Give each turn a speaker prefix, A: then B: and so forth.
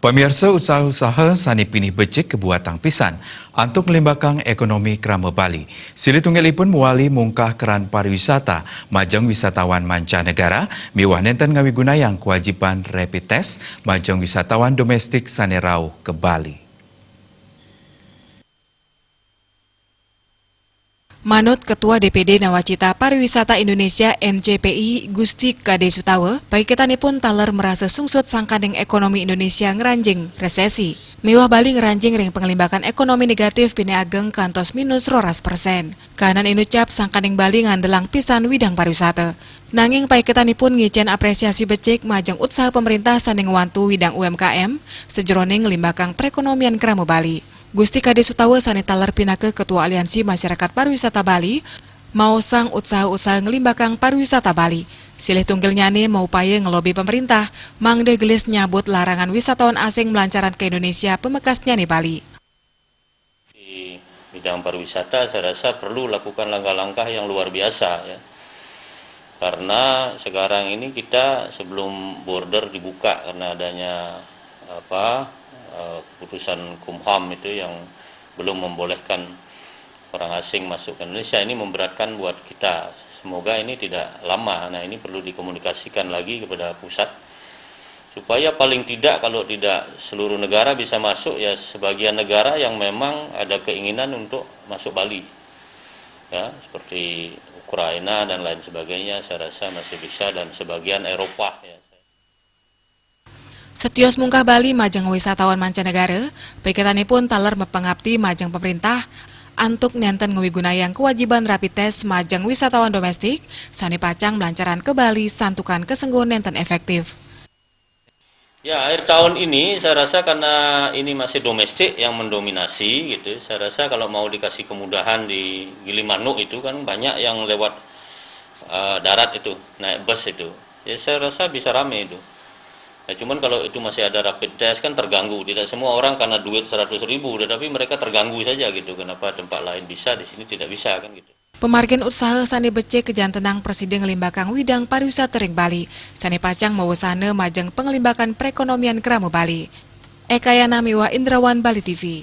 A: Pemirsa usaha-usaha sani pinih becik kebuatan pisan untuk melimbakkan ekonomi kerama Bali. Sili tunggalipun muali mungkah keran pariwisata majang wisatawan mancanegara miwah nenten ngawi gunayang kewajiban rapid test majang wisatawan domestik sanerau ke Bali.
B: Manut Ketua DPD Nawacita Pariwisata Indonesia NCPI Gusti Kade Sutawa, paiketanipun taler merasa sungsut sangkandeng ekonomi Indonesia ngeranjing resesi. Miwah Bali ngeranjing ring pengelimbakan ekonomi negatif bini ageng kantos minus %. Kanan inucap sangkandeng Bali ngandelang pisan widang pariwisata. Nanging paiketanipun ngicen apresiasi becik majeng usaha pemerintah sanding wantu widang UMKM sejroning ngelimbakang perekonomian kerama Bali. Gusti Kade Sutawa sanitaler pinake Ketua Aliansi Masyarakat Pariwisata Bali mau sang usaha-usaha ngelimbakang pariwisata Bali. Silih tunggilnya nih mau upaya ngelobi pemerintah mangde gelis nyabut larangan wisatawan asing melancaran ke Indonesia pemekasnya nih Bali.
C: Di bidang pariwisata saya rasa perlu lakukan langkah-langkah yang luar biasa ya. Karena sekarang ini kita sebelum border dibuka karena adanya keputusan Kumham itu yang belum membolehkan orang asing masuk ke Indonesia, ini memberatkan buat kita. Semoga ini tidak lama. Nah, ini perlu dikomunikasikan lagi kepada pusat supaya paling tidak kalau tidak seluruh negara bisa masuk, ya sebagian negara yang memang ada keinginan untuk masuk Bali ya, seperti Ukraina dan lain sebagainya, saya rasa masih bisa, dan sebagian Eropa ya.
B: Setios mungkah Bali majeng wisatawan mancanegara, paiketanipun taler mepengabdi majeng pemerintah antuk nenten ngewigunayang kewajiban rapid test majeng wisatawan domestik sani pacang melancaran ke Bali santukan kesengguh nenten efektif.
C: Ya, akhir tahun ini saya rasa karena ini masih domestik yang mendominasi gitu, saya rasa kalau mau dikasih kemudahan di Gilimanuk itu kan banyak yang lewat darat itu, naik bus itu, ya saya rasa bisa rame itu. Nah, cuman kalau itu masih ada rapid test kan terganggu, tidak semua orang karena duit 100.000, tetapi mereka terganggu saja gitu. Kenapa tempat lain bisa, di sini tidak bisa kan gitu.
B: Pemargin usaha sani becik kejan tenang Presiden ngelimbakang widang pariwisata ring Bali. Sani pacang mawasana majeng pengelimbakan perekonomian kerama Bali. Ekayana Miwa Indrawan Bali TV.